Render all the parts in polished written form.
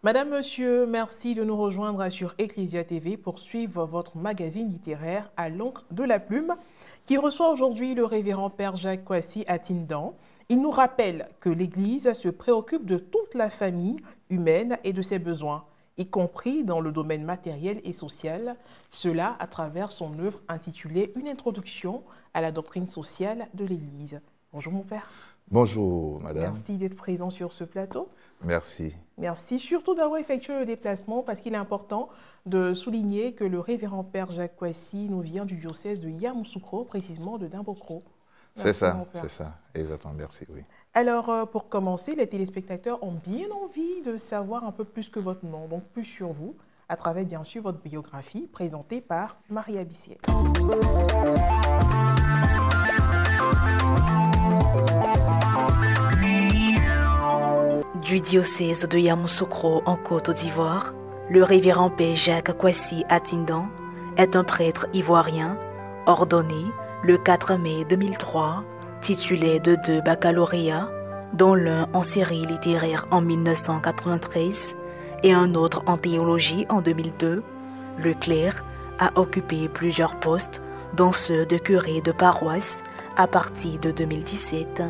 Madame, Monsieur, merci de nous rejoindre sur Ecclesia TV pour suivre votre magazine littéraire à l'encre de la plume qui reçoit aujourd'hui le révérend Père Jacques Kwasi Atindan. Il nous rappelle que l'Église se préoccupe de toute la famille humaine et de ses besoins, y compris dans le domaine matériel et social, cela à travers son œuvre intitulée « Une introduction à la doctrine sociale de l'Église ». Bonjour mon Père. Bonjour Madame. Merci d'être présent sur ce plateau. Merci. Merci surtout d'avoir effectué le déplacement parce qu'il est important de souligner que le révérend Père Jacques Kwasi nous vient du diocèse de Yamoussoukro, précisément de Dimbokro. C'est ça, exactement, merci, oui. Alors, pour commencer, les téléspectateurs ont bien envie de savoir un peu plus que votre nom, donc plus sur vous, à travers bien sûr votre biographie présentée par Marie Abissier. Du diocèse de Yamoussoukro en Côte d'Ivoire, le révérend Père Jacques Kwasi Atindan est un prêtre ivoirien ordonné le 4 mai 2003, titulaire de 2 baccalauréats, dont l'un en série littéraire en 1993 et un autre en théologie en 2002. Le clerc a occupé plusieurs postes, dont ceux de curé de paroisse à partir de 2017.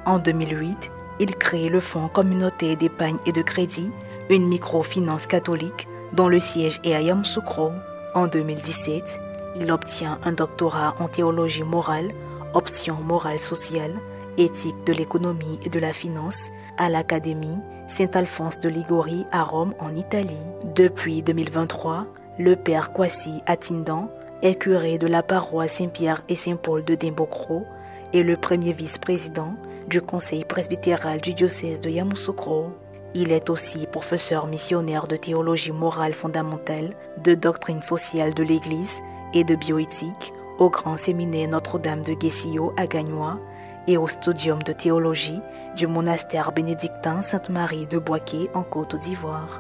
En 2008, il crée le Fonds communautaire d'épargne et de crédit, une microfinance catholique dont le siège est à Yamoussoukro. En 2017, il obtient un doctorat en théologie morale, option morale sociale, éthique de l'économie et de la finance à l'Académie Saint-Alphonse de Liguori à Rome en Italie. Depuis 2023, le Père Kwasi Atindan est curé de la paroisse Saint-Pierre et Saint-Paul de Dimbokro et le premier vice-président du conseil presbytéral du diocèse de Yamoussoukro. Il est aussi professeur missionnaire de théologie morale fondamentale, de doctrine sociale de l'Église et de bioéthique au Grand Séminaire Notre-Dame de Guessio à Gagnois et au Studium de théologie du monastère bénédictin Sainte-Marie de Boaké en Côte d'Ivoire.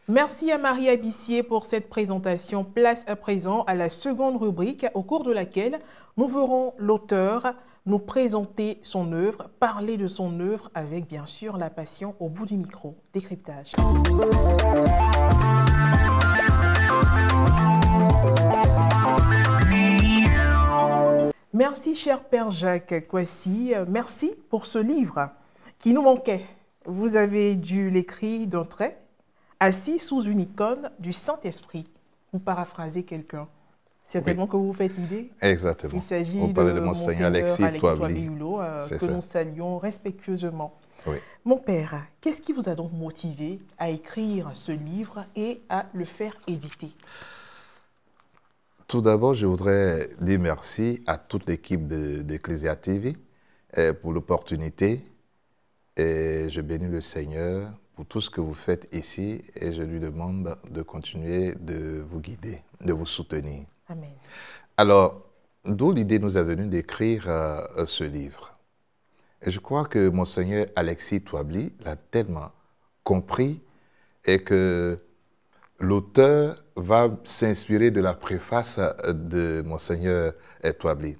Merci à Marie Abissier pour cette présentation. Place à présent à la seconde rubrique au cours de laquelle nous verrons l'auteur nous présenter son œuvre, parler de son œuvre avec bien sûr la passion au bout du micro. Décryptage. Merci cher Père Jacques Kwasi, merci pour ce livre qui nous manquait. Vous avez dû l'écrire d'un trait. Assis sous une icône du Saint-Esprit. Vous paraphrasez quelqu'un. Certainement que vous faites l'idée. Exactement. Il s'agit de Monseigneur Alexis Touably-Hulot, que nous saluons respectueusement. Oui. Mon père, qu'est-ce qui vous a donc motivé à écrire ce livre et à le faire éditer? Tout d'abord, je voudrais dire merci à toute l'équipe d'Ecclesia TV pour l'opportunité. Et je bénis le Seigneur pour tout ce que vous faites ici et je lui demande de continuer de vous guider, de vous soutenir. Amen. Alors, d'où l'idée nous est venue d'écrire ce livre. Et je crois que Monseigneur Alexis Touably l'a tellement compris et que l'auteur va s'inspirer de la préface de Monseigneur Touably.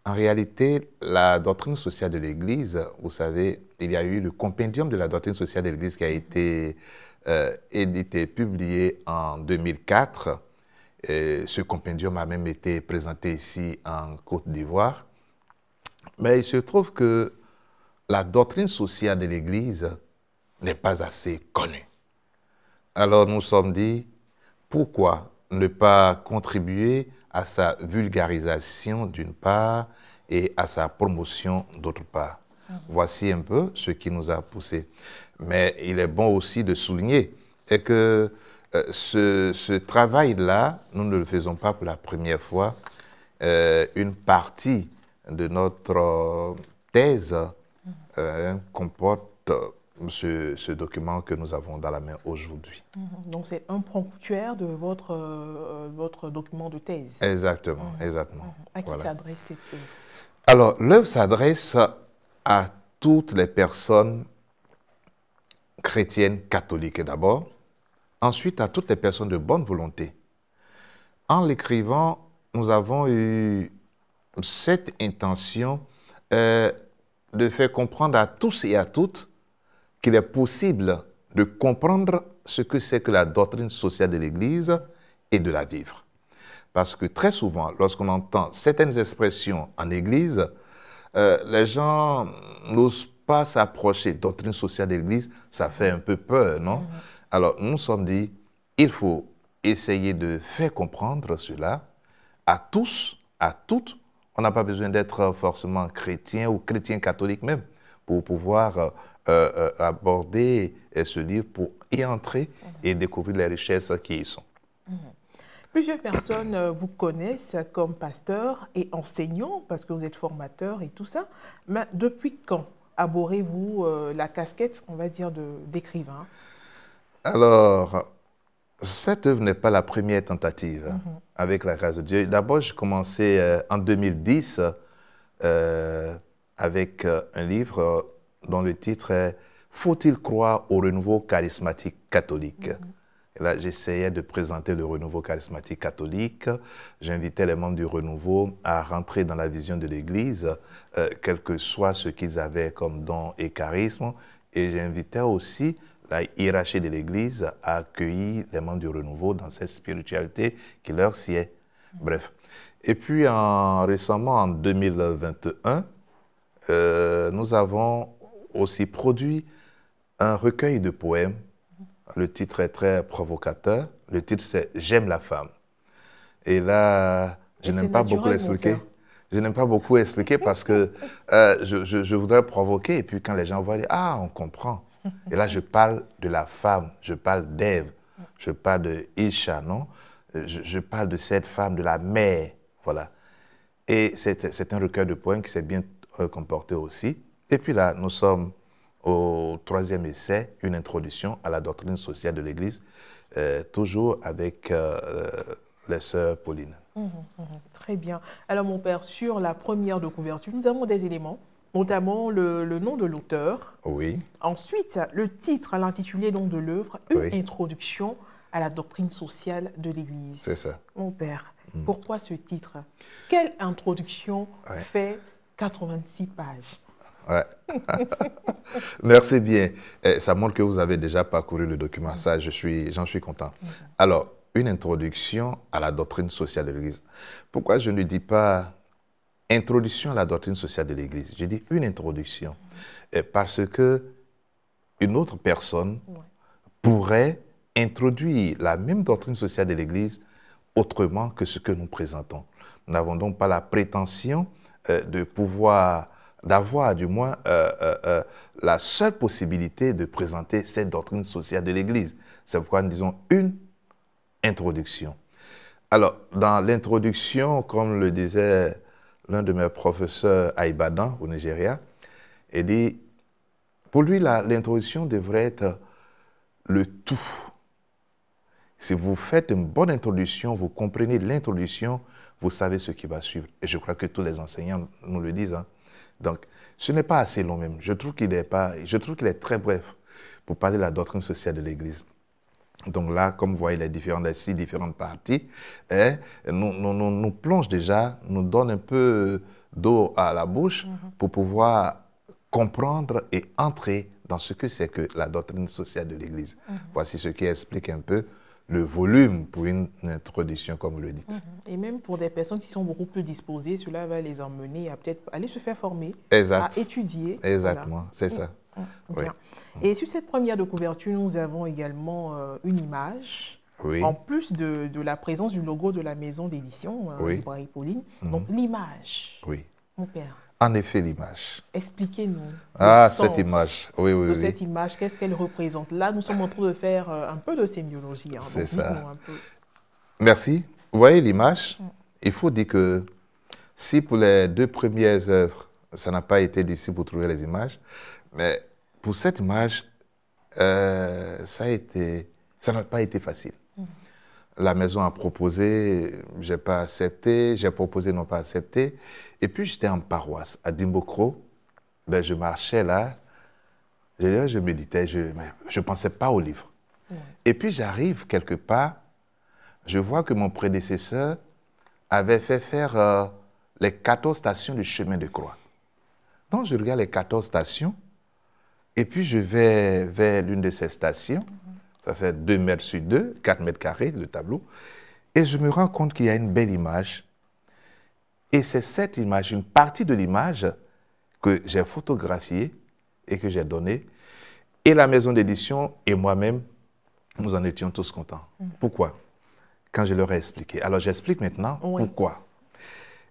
En réalité, la doctrine sociale de l'Église, vous savez, il y a eu le compendium de la doctrine sociale de l'Église qui a été édité, publié en 2004. Et ce compendium a même été présenté ici en Côte d'Ivoire. Mais il se trouve que la doctrine sociale de l'Église n'est pas assez connue. Alors nous nous sommes dit, pourquoi ne pas contribuer à sa vulgarisation d'une part et à sa promotion d'autre part. Voici un peu ce qui nous a poussé. Mais il est bon aussi de souligner que ce travail-là, nous ne le faisons pas pour la première fois. Une partie de notre thèse comporte ce document que nous avons dans la main aujourd'hui. Donc c'est un ponctuaire de votre document de thèse. Exactement, exactement. À qui s'adresse cette œuvre? Alors, l'œuvre s'adresse à toutes les personnes chrétiennes catholiques d'abord, ensuite à toutes les personnes de bonne volonté. En l'écrivant, nous avons eu cette intention de faire comprendre à tous et à toutes qu'il est possible de comprendre ce que c'est que la doctrine sociale de l'Église et de la vivre. Parce que très souvent, lorsqu'on entend certaines expressions en Église, les gens n'osent pas s'approcher. Doctrine sociale de l'Église, ça fait un peu peur, non? Alors, nous nous sommes dit, il faut essayer de faire comprendre cela à tous, à toutes. On n'a pas besoin d'être forcément chrétien ou chrétien catholique même pour pouvoir aborder ce livre, pour y entrer et découvrir les richesses qui y sont. Plusieurs personnes vous connaissent comme pasteur et enseignant, parce que vous êtes formateur et tout ça. Mais depuis quand abordez-vous la casquette, on va dire, d'écrivain? Alors, cette œuvre n'est pas la première tentative avec la grâce de Dieu. D'abord, j'ai commencé en 2010 avec un livre dont le titre est « Faut-il croire au renouveau charismatique catholique ?» Et là, j'essayais de présenter le renouveau charismatique catholique. J'invitais les membres du renouveau à rentrer dans la vision de l'Église, quel que soit ce qu'ils avaient comme don et charisme. Et j'invitais aussi la hiérarchie de l'Église à accueillir les membres du renouveau dans cette spiritualité qui leur sied. Bref. Et puis, récemment, en 2021, nous avons aussi produit un recueil de poèmes. Le titre est très provocateur. Le titre, c'est « J'aime la femme ». Et là, je n'aime pas beaucoup expliquer. Je n'aime pas beaucoup expliquer parce que je voudrais provoquer. Et puis, quand les gens voient, dire, ah, on comprend. Et là, je parle de la femme, je parle d'Ève, je parle de Isha, non? Je parle de cette femme, de la mère, voilà. Et c'est un recueil de poèmes qui s'est bien comporté aussi. Et puis là, nous sommes au troisième essai, une introduction à la doctrine sociale de l'Église, toujours avec les sœurs Pauline. Très bien. Alors, mon père, sur la première de couverture, nous avons des éléments, notamment le nom de l'auteur. Oui. Ensuite, le titre, l'intitulé de l'œuvre, une introduction à la doctrine sociale de l'Église. C'est ça. Mon père, pourquoi ce titre? Quelle introduction fait 86 pages? Ouais. Merci bien. Ça montre que vous avez déjà parcouru le document. Ça, j'en suis content. Alors, une introduction à la doctrine sociale de l'Église. Pourquoi je ne dis pas introduction à la doctrine sociale de l'Église? Je dis une introduction. Parce que une autre personne pourrait introduire la même doctrine sociale de l'Église autrement que ce que nous présentons. Nous n'avons donc pas la prétention de pouvoir, d'avoir du moins la seule possibilité de présenter cette doctrine sociale de l'Église. C'est pourquoi nous disons une introduction. Alors, dans l'introduction, comme le disait l'un de mes professeurs à Ibadan, au Nigeria, il dit, pour lui, l'introduction devrait être le tout. Si vous faites une bonne introduction, vous comprenez l'introduction, vous savez ce qui va suivre. Et je crois que tous les enseignants nous le disent. Hein. Donc, ce n'est pas assez long même. Je trouve qu'il est très bref pour parler de la doctrine sociale de l'Église. Donc là, comme vous voyez les 6 différentes parties, nous plonge déjà, nous donne un peu d'eau à la bouche pour pouvoir comprendre et entrer dans ce que c'est que la doctrine sociale de l'Église. Voici ce qui explique un peu le volume pour une introduction, comme vous le dites. Et même pour des personnes qui sont beaucoup plus disposées, cela va les emmener à peut-être aller se faire former, à étudier. Exactement, voilà. C'est ça. Bien. Et sur cette première de couverture, nous avons également une image, en plus de la présence du logo de la maison d'édition, Librairie Pauline. Donc l'image, mon père. En effet, l'image. Expliquez-nous. Cette image. Oui. Cette image, qu'est-ce qu'elle représente? Là, nous sommes en train de faire un peu de sémiologie. Hein, c'est ça. Merci. Vous voyez l'image? Il faut dire que si pour les 2 premières œuvres, ça n'a pas été difficile pour trouver les images, mais pour cette image, ça n'a pas été facile. La maison a proposé, je n'ai pas accepté, j'ai proposé, non pas accepté. Et puis j'étais en paroisse à Dimbokro, je marchais là, je méditais, je ne pensais pas au livre. Et puis j'arrive quelque part, je vois que mon prédécesseur avait fait faire les 14 stations du chemin de croix. Donc, je regarde les 14 stations, et puis je vais vers l'une de ces stations. Ça fait 2 mètres sur 2, 4 mètres carrés, le tableau. Et je me rends compte qu'il y a une belle image. Et c'est cette image, une partie de l'image que j'ai photographiée et que j'ai donnée. Et la maison d'édition et moi-même, nous en étions tous contents. Pourquoi? Quand je leur ai expliqué. Alors, j'explique maintenant pourquoi.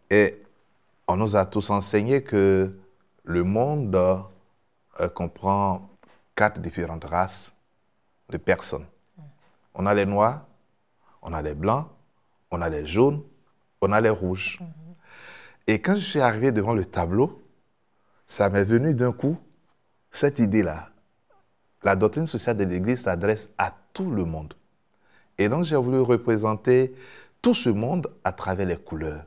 Et on nous a tous enseigné que le monde comprend 4 différentes races de personnes. On a les noirs, on a les blancs, on a les jaunes, on a les rouges. Et quand je suis arrivé devant le tableau, ça m'est venu d'un coup, cette idée-là. La doctrine sociale de l'Église s'adresse à tout le monde. Et donc, j'ai voulu représenter tout ce monde à travers les couleurs.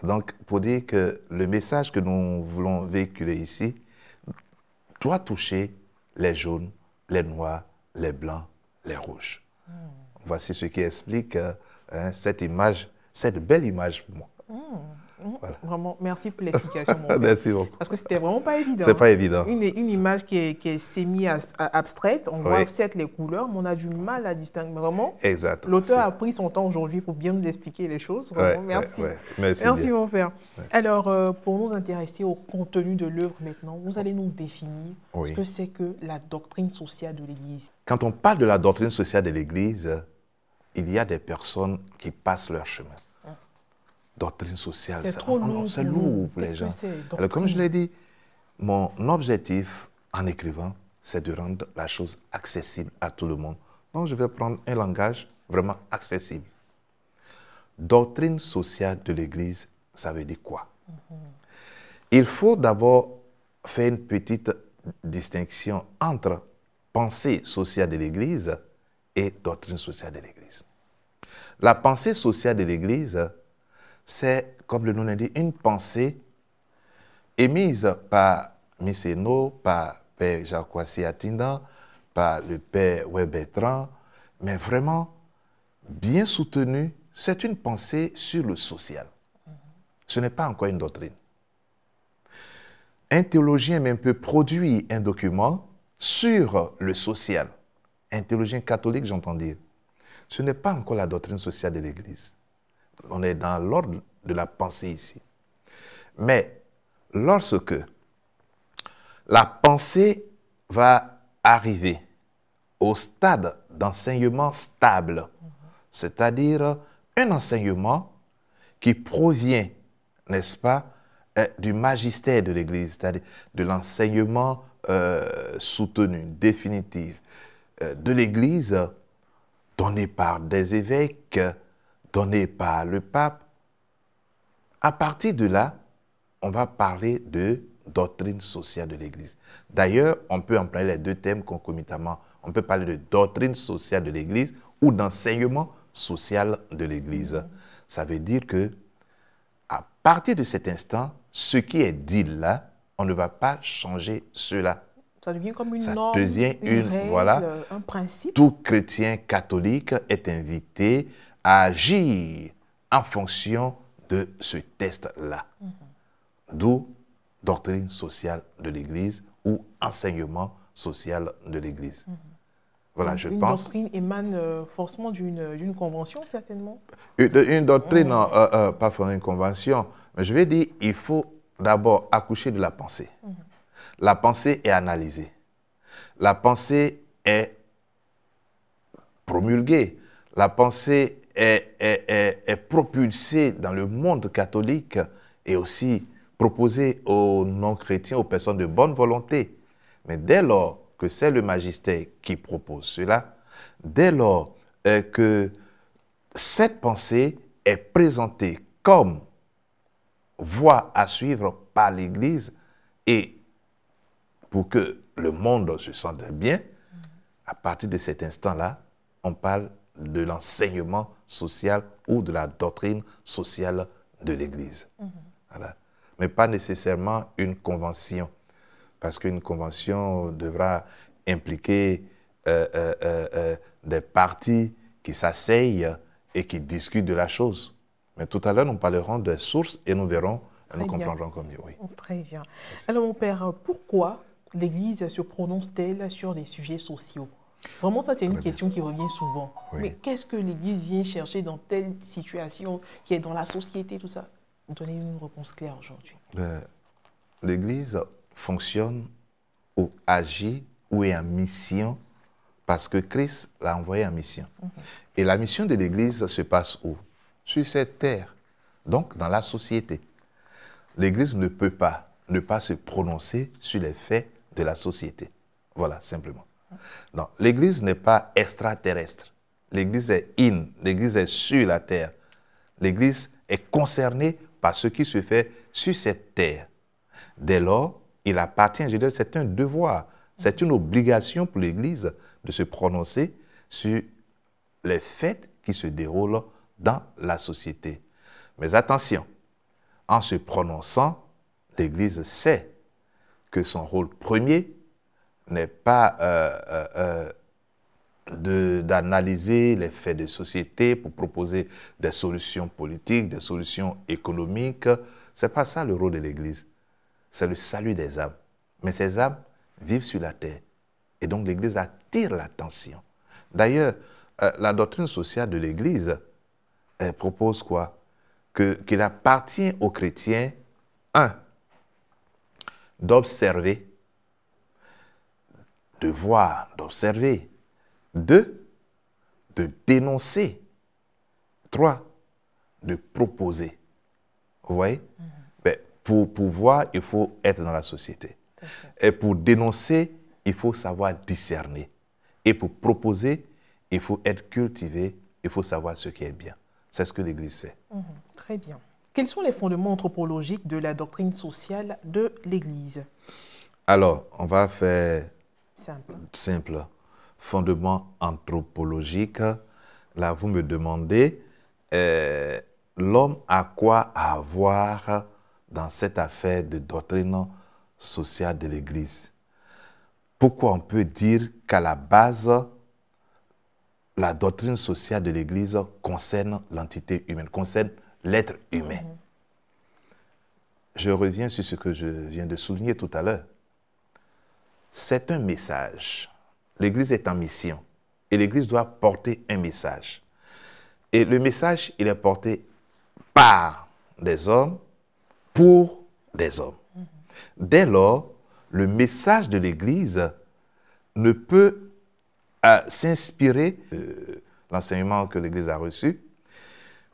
Donc, pour dire que le message que nous voulons véhiculer ici doit toucher les jaunes, les noirs, les blancs, les rouges. Voici ce qui explique cette image, cette belle image pour moi. Voilà. Vraiment, merci pour l'explication, mon père. Merci beaucoup. Parce que c'était vraiment pas évident. C'est pas évident. Une image qui est semi-abstraite, on voit certes les couleurs, mais on a du mal à distinguer. Vraiment, l'auteur a pris son temps aujourd'hui pour bien nous expliquer les choses. Vraiment, merci. Merci, mon père. Merci. Alors, pour nous intéresser au contenu de l'œuvre maintenant, vous allez nous définir ce que c'est que la doctrine sociale de l'Église. Quand on parle de la doctrine sociale de l'Église, il y a des personnes qui passent leur chemin. Doctrine sociale, c'est lourd pour les gens. Alors, comme je l'ai dit, mon objectif en écrivant, c'est de rendre la chose accessible à tout le monde. Donc, je vais prendre un langage vraiment accessible. Doctrine sociale de l'Église, ça veut dire quoi? Il faut d'abord faire une petite distinction entre pensée sociale de l'Église et doctrine sociale de l'Église. La pensée sociale de l'Église, c'est, comme le nom l'indique, une pensée émise par Misséno, par Père Jacques Kouassi Atindan, par le Père Bertrand, mais vraiment bien soutenue. C'est une pensée sur le social. Ce n'est pas encore une doctrine. Un théologien même peut produire un document sur le social. Un théologien catholique, j'entends dire. Ce n'est pas encore la doctrine sociale de l'Église. On est dans l'ordre de la pensée ici. Mais lorsque la pensée va arriver au stade d'enseignement stable, c'est-à-dire un enseignement qui provient, n'est-ce pas, du magistère de l'Église, c'est-à-dire de l'enseignement soutenu, définitif de l'Église, donné par des évêques, donné par le pape. À partir de là, on va parler de doctrine sociale de l'Église. D'ailleurs, on peut employer les deux termes concomitamment. On peut parler de doctrine sociale de l'Église ou d'enseignement social de l'Église. Ça veut dire que, à partir de cet instant, ce qui est dit là, on ne va pas changer cela. Ça devient comme une norme, une règle, voilà, un principe. Tout chrétien catholique est invité à agir en fonction de ce test-là. D'où doctrine sociale de l'Église ou enseignement social de l'Église. Voilà, donc, je une pense. Doctrine émane forcément d'une convention, certainement? Une doctrine, pas forcément une convention. Mais je vais dire, il faut d'abord accoucher de la pensée. La pensée est analysée. La pensée est promulguée. La pensée est propulsée dans le monde catholique et aussi proposée aux non-chrétiens, aux personnes de bonne volonté. Mais dès lors que c'est le magistère qui propose cela, dès lors que cette pensée est présentée comme voie à suivre par l'Église et pour que le monde se sente bien, à partir de cet instant-là, on parle de l'enseignement social ou de la doctrine sociale de l'Église. Voilà. Mais pas nécessairement une convention, parce qu'une convention devra impliquer des partis qui s'asseyent et qui discutent de la chose. Mais tout à l'heure, nous parlerons des sources et nous verrons, nous Très bien. comprendrons comme mieux. Oui. Très bien. Merci. Alors, mon père, pourquoi l'Église se prononce-t-elle sur des sujets sociaux? Vraiment, ça, c'est une Très bien. question qui revient souvent. Oui. Mais qu'est-ce que l'Église vient chercher dans telle situation qui est dans la société, tout ça? Donnez-nous une réponse claire aujourd'hui. L'Église fonctionne ou agit ou est en mission parce que Christ l'a envoyé en mission. Et la mission de l'Église se passe où? Sur cette terre, donc dans la société. L'Église ne peut pas ne pas se prononcer sur les faits de la société. Voilà, simplement. Donc, l'Église n'est pas extraterrestre. L'Église est l'Église est sur la terre. L'Église est concernée par ce qui se fait sur cette terre. Dès lors, il appartient, je dirais, c'est un devoir, c'est une obligation pour l'Église de se prononcer sur les faits qui se déroulent dans la société. Mais attention, en se prononçant, l'Église sait que son rôle premier n'est pas d'analyser les faits de société pour proposer des solutions politiques, des solutions économiques. Ce n'est pas ça le rôle de l'Église. C'est le salut des âmes. Mais ces âmes vivent sur la terre. Et donc l'Église attire l'attention. D'ailleurs, la doctrine sociale de l'Église propose quoi? Qu'il appartient aux chrétiens, un, d'observer, de voir, d'observer. 2, de dénoncer. 3, de proposer. Vous voyez? Ben, pour pouvoir, il faut être dans la société. Et pour dénoncer, il faut savoir discerner. Et pour proposer, il faut être cultivé, il faut savoir ce qui est bien. C'est ce que l'Église fait. Très bien. Quels sont les fondements anthropologiques de la doctrine sociale de l'Église? Alors, on va faire simple. Fondement anthropologique. Là, vous me demandez, l'homme a quoi à voir dans cette affaire de doctrine sociale de l'Église? Pourquoi on peut dire qu'à la base, la doctrine sociale de l'Église concerne l'entité humaine, concerne l'être humain? Je reviens sur ce que je viens de souligner tout à l'heure. C'est un message. L'Église est en mission et l'Église doit porter un message. Et le message, il est porté par des hommes, pour des hommes. Dès lors, le message de l'Église ne peut s'inspirer de l'enseignement que l'Église a reçu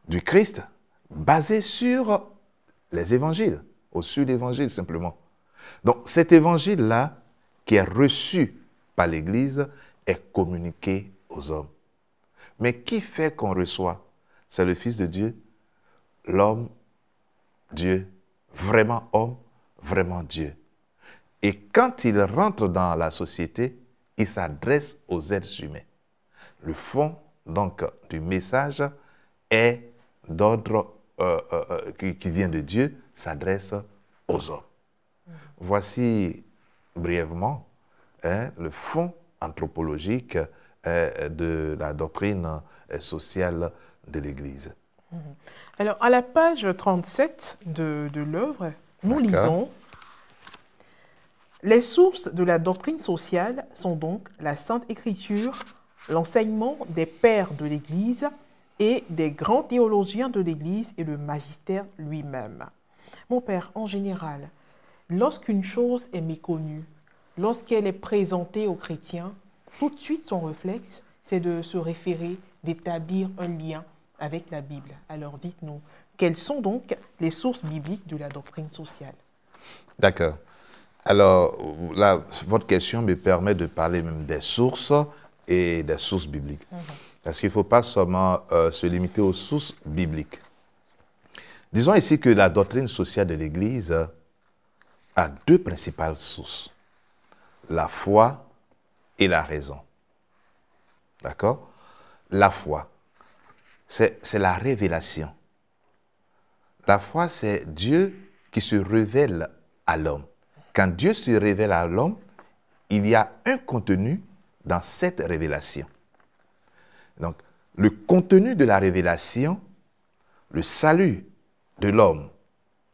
du Christ, basé sur les évangiles, ou sur l'Évangile simplement. Donc cet évangile-là, qui est reçu par l'Église, est communiqué aux hommes. Mais qui fait qu'on reçoit? C'est le Fils de Dieu, l'homme, Dieu, vraiment homme, vraiment Dieu. Et quand il rentre dans la société, il s'adresse aux êtres humains. Le fond, donc, du message est d'ordre qui vient de Dieu, s'adresse aux hommes. Voici brièvement le fond anthropologique de la doctrine sociale de l'Église. Alors, à la page 37 de l'œuvre, nous lisons « Les sources de la doctrine sociale sont donc la Sainte Écriture, l'enseignement des pères de l'Église et des grands théologiens de l'Église et le magistère lui-même. » Mon père, en général, lorsqu'une chose est méconnue, lorsqu'elle est présentée aux chrétiens, tout de suite son réflexe, c'est de se référer, d'établir un lien avec la Bible. Alors dites-nous, quelles sont donc les sources bibliques de la doctrine sociale? D'accord. Alors, là, votre question me permet de parler même des sources et des sources bibliques. Parce qu'il ne faut pas seulement se limiter aux sources bibliques. Disons ici que la doctrine sociale de l'Église a deux principales sources, la foi et la raison. D'accord? La foi, c'est la révélation. La foi, c'est Dieu qui se révèle à l'homme. Quand Dieu se révèle à l'homme, il y a un contenu dans cette révélation. Donc, le contenu de la révélation le salut de l'homme,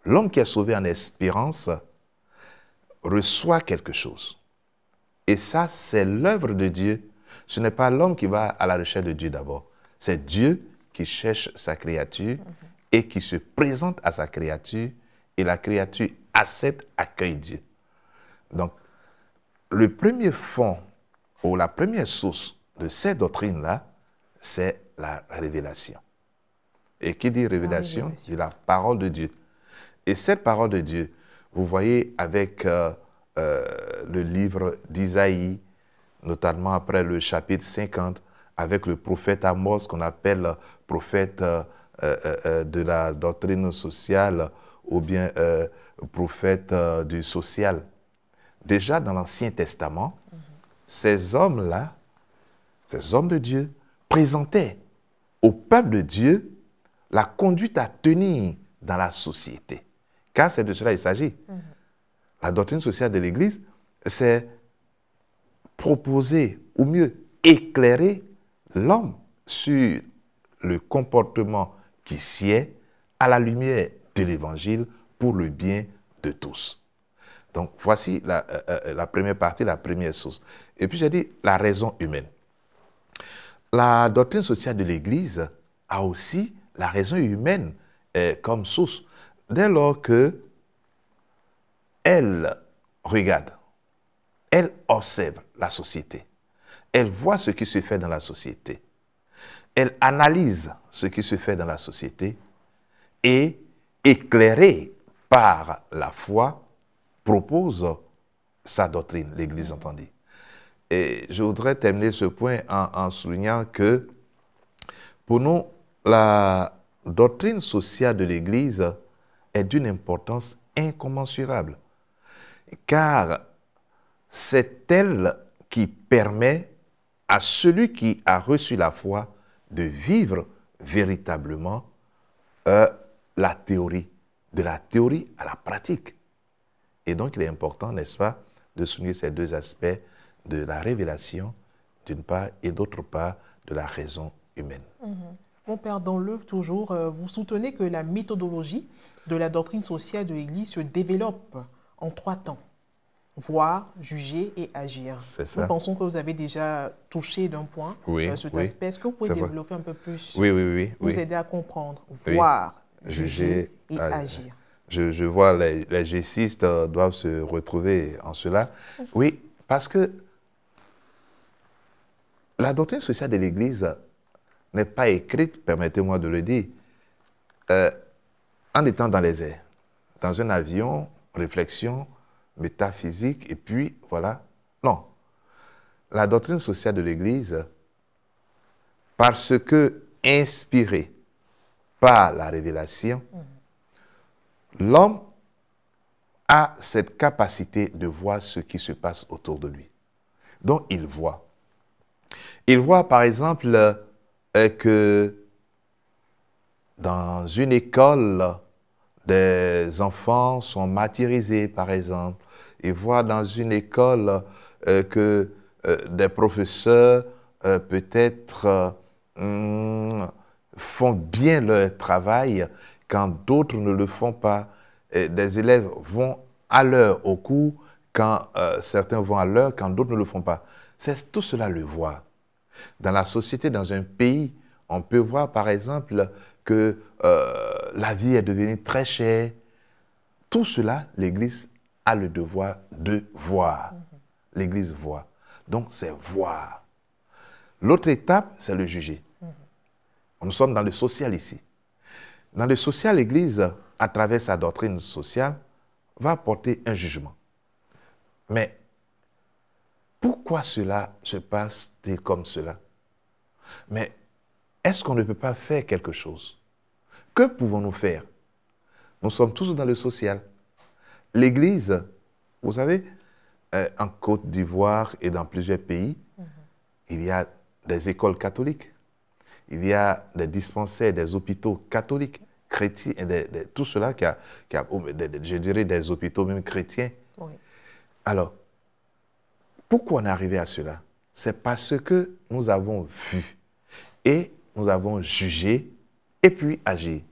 l'homme qui est sauvé en espérance, reçoit quelque chose. Et ça, c'est l'œuvre de Dieu. Ce n'est pas l'homme qui va à la recherche de Dieu d'abord. C'est Dieu qui cherche sa créature et qui se présente à sa créature et la créature accepte, accueille Dieu. Donc, le premier fond ou la première source de cette doctrine-là, c'est la révélation. Et qui dit révélation? Dit la parole de Dieu. Et cette parole de Dieu, vous voyez avec le livre d'Isaïe, notamment après le chapitre 50, avec le prophète Amos, qu'on appelle prophète de la doctrine sociale, ou bien prophète du social. Déjà dans l'Ancien Testament, ces hommes-là, ces hommes de Dieu, présentaient au peuple de Dieu la conduite à tenir dans la société. Car c'est de cela qu'il s'agit. La doctrine sociale de l'Église, c'est proposer, ou mieux, éclairer l'homme sur le comportement qui sied à la lumière de l'Évangile pour le bien de tous. Donc, voici la première partie, la première source. Et puis, j'ai dit la raison humaine. La doctrine sociale de l'Église a aussi la raison humaine comme source. Dès lors que elle regarde, elle observe la société, elle voit ce qui se fait dans la société, elle analyse ce qui se fait dans la société et, éclairée par la foi, propose sa doctrine, l'Église entendue. Et je voudrais terminer ce point en soulignant que pour nous, la doctrine sociale de l'Église est d'une importance incommensurable, car c'est elle qui permet à celui qui a reçu la foi de vivre véritablement la théorie, de la théorie à la pratique. Et donc, il est important, n'est-ce pas, de souligner ces deux aspects de la révélation, d'une part, et d'autre part, de la raison humaine. Mon père, dans l'œuvre toujours, vous soutenez que la méthodologie de la doctrine sociale de l'Église se développe en 3 temps. Voir, juger et agir. C'est ça. Nous pensons que vous avez déjà touché d'un point cet aspect. Est-ce que vous pouvez développer un peu plus? Oui. Vous aider à comprendre, voir, juger et agir. Je vois les gésistes doivent se retrouver en cela. Oui, parce que la doctrine sociale de l'Église n'est pas écrite, permettez-moi de le dire, en étant dans les airs, dans un avion, réflexion, métaphysique, et puis voilà. Non. La doctrine sociale de l'Église, parce que inspirée par la révélation, l'homme a cette capacité de voir ce qui se passe autour de lui. Donc, il voit. Il voit, par exemple, que dans une école, des enfants sont martyrisés, par exemple. Il voit dans une école que des professeurs, peut-être, font bien leur travail quand d'autres ne le font pas. Des élèves vont à l'heure au cours quand certains vont à l'heure, quand d'autres ne le font pas. C'est tout cela le voir. Dans la société, dans un pays, on peut voir par exemple que la vie est devenue très chère. Tout cela, l'Église a le devoir de voir. L'Église voit. Donc c'est voir. L'autre étape, c'est le juger. Nous sommes dans le social ici. Dans le social, l'Église, à travers sa doctrine sociale, va apporter un jugement. Mais pourquoi cela se passe-t-il comme cela? Mais est-ce qu'on ne peut pas faire quelque chose? Que pouvons-nous faire? Nous sommes tous dans le social. L'Église, vous savez, en Côte d'Ivoire et dans plusieurs pays, il y a des écoles catholiques. Il y a des dispensaires, des hôpitaux catholiques, chrétiens, tout cela je dirais des hôpitaux même chrétiens. Oui. Alors, pourquoi on est arrivé à cela? C'est parce que nous avons vu et nous avons jugé et puis agi.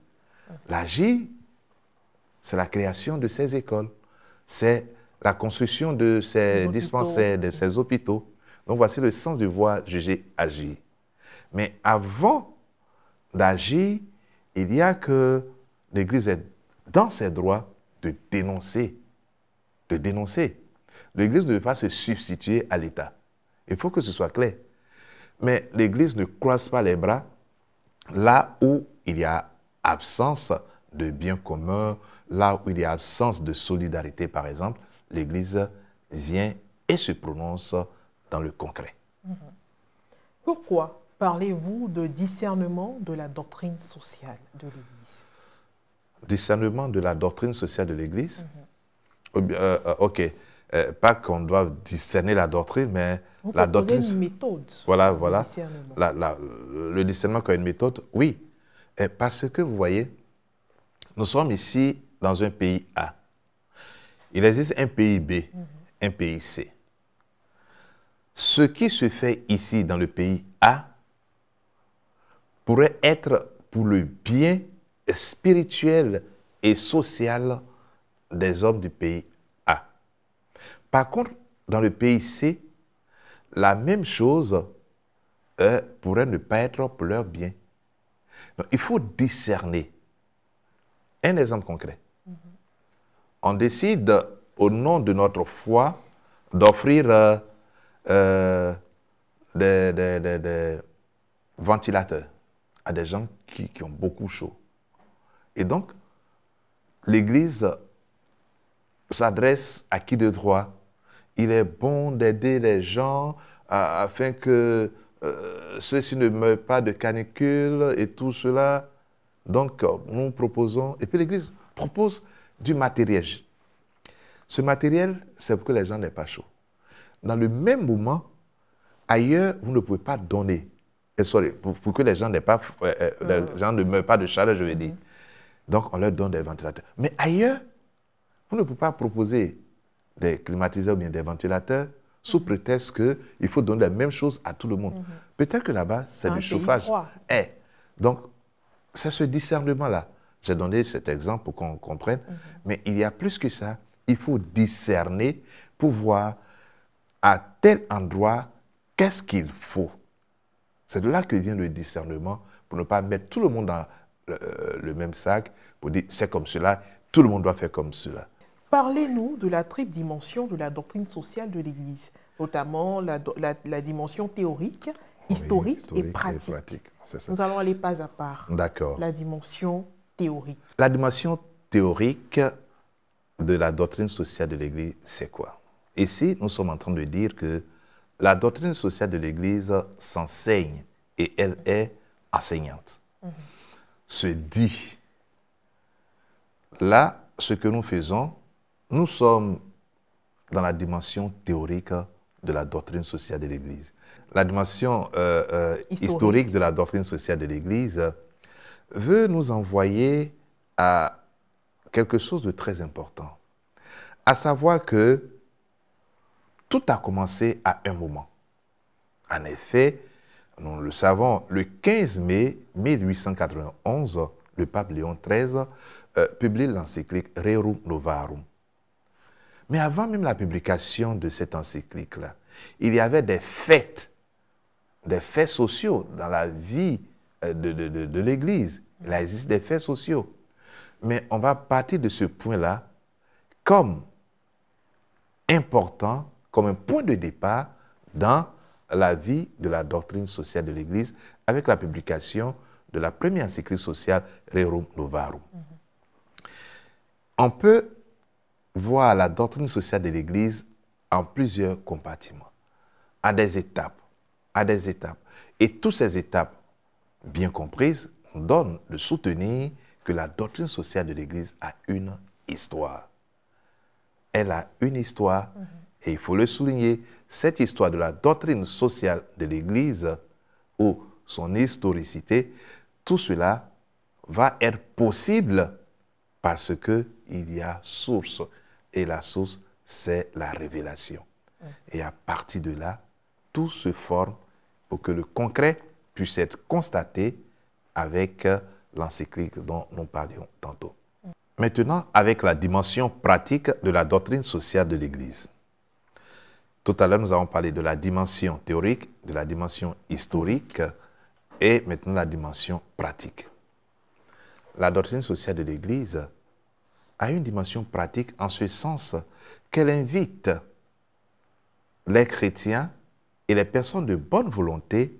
L'agir, c'est la création de ces écoles, c'est la construction de ces dispensaires, de ces hôpitaux. Donc voici le sens du voir, juger, agir. Mais avant d'agir, il y a que l'Église est dans ses droits de dénoncer. De dénoncer. L'Église ne veut pas se substituer à l'État. Il faut que ce soit clair. Mais l'Église ne croise pas les bras là où il y a absence de bien commun, là où il y a absence de solidarité, par exemple, l'Église vient et se prononce dans le concret. Pourquoi parlez-vous de discernement de la doctrine sociale de l'Église? Discernement de la doctrine sociale de l'Église? Ok. Pas qu'on doit discerner la doctrine, mais vous la doctrine... une méthode. Voilà. Discernement. Le discernement comme une méthode, oui. Parce que vous voyez, nous sommes ici dans un pays A. Il existe un pays B, un pays C. Ce qui se fait ici dans le pays A pourrait être pour le bien spirituel et social des hommes du pays A. Par contre, dans le pays C, la même chose pourrait ne pas être pour leur bien. Donc, il faut discerner. Un exemple concret. On décide, au nom de notre foi, d'offrir des ventilateurs à des gens qui ont beaucoup chaud. Et donc, l'Église s'adresse à qui de droit? Il est bon d'aider les gens afin que ceux-ci ne meurent pas de canicule et tout cela. Donc, nous proposons, et puis l'Église propose du matériel. Ce matériel, c'est pour que les gens n'aient pas chaud. Dans le même moment, ailleurs, vous ne pouvez pas donner. Pour que les gens n'aient pas, les gens ne meurent pas de chaleur, je veux dire. Donc, on leur donne des ventilateurs. Mais ailleurs, vous ne pouvez pas proposer des climatiseurs ou bien des ventilateurs sous prétexte qu'il faut donner la même chose à tout le monde. Peut-être que là-bas, c'est du chauffage. Donc, c'est ce discernement-là. J'ai donné cet exemple pour qu'on comprenne. Mais il y a plus que ça. Il faut discerner pour voir à tel endroit qu'est-ce qu'il faut. C'est de là que vient le discernement, pour ne pas mettre tout le monde dans le même sac, pour dire c'est comme cela, tout le monde doit faire comme cela. Parlez-nous de la triple dimension de la doctrine sociale de l'Église, notamment la dimension théorique, historique et pratique. Nous allons aller pas à part. D'accord. La dimension théorique. La dimension théorique de la doctrine sociale de l'Église, c'est quoi? Ici, nous sommes en train de dire que la doctrine sociale de l'Église s'enseigne et elle est enseignante. Se dit. Là, ce que nous faisons, nous sommes dans la dimension théorique de la doctrine sociale de l'Église. La dimension historique de la doctrine sociale de l'Église veut nous envoyer à quelque chose de très important. À savoir que tout a commencé à un moment. En effet, nous le savons, le 15 mai 1891, le pape Léon XIII publie l'encyclique Rerum Novarum. Mais avant même la publication de cette encyclique-là, il y avait des faits sociaux dans la vie de l'Église. Il existe des faits sociaux. Mais on va partir de ce point-là comme important, comme un point de départ dans la vie de la doctrine sociale de l'Église avec la publication de la première encyclique sociale Rerum Novarum. On peut voir la doctrine sociale de l'Église en plusieurs compartiments, à des étapes. Et toutes ces étapes, bien comprises, donnent de soutenir que la doctrine sociale de l'Église a une histoire. Elle a une histoire, et il faut le souligner, cette histoire de la doctrine sociale de l'Église, ou son historicité, tout cela va être possible parce qu'il y a source. Et la source, c'est la révélation. Et à partir de là, tout se forme pour que le concret puisse être constaté avec l'encyclique dont nous parlions tantôt. Maintenant, avec la dimension pratique de la doctrine sociale de l'Église. Tout à l'heure, nous avons parlé de la dimension théorique, de la dimension historique et maintenant la dimension pratique. La doctrine sociale de l'Église a une dimension pratique en ce sens qu'elle invite les chrétiens et les personnes de bonne volonté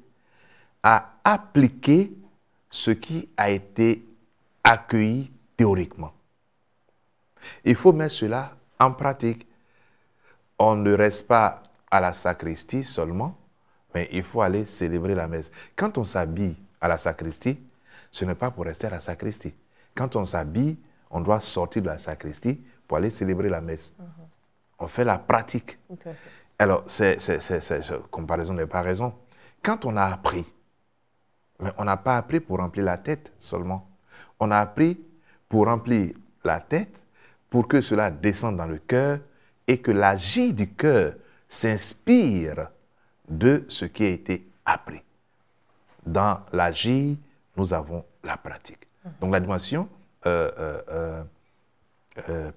à appliquer ce qui a été accueilli théoriquement. Il faut mettre cela en pratique. On ne reste pas à la sacristie seulement, mais il faut aller célébrer la messe. Quand on s'habille à la sacristie, ce n'est pas pour rester à la sacristie. Quand on s'habille, on doit sortir de la sacristie pour aller célébrer la messe. On fait la pratique. Tout à fait. Alors, c'est comparaison n'est pas raison. Quand on a appris, mais on n'a pas appris pour remplir la tête seulement. On a appris pour remplir la tête, pour que cela descende dans le cœur et que l'agir du cœur s'inspire de ce qui a été appris. Dans l'agir, nous avons la pratique. Donc la dimension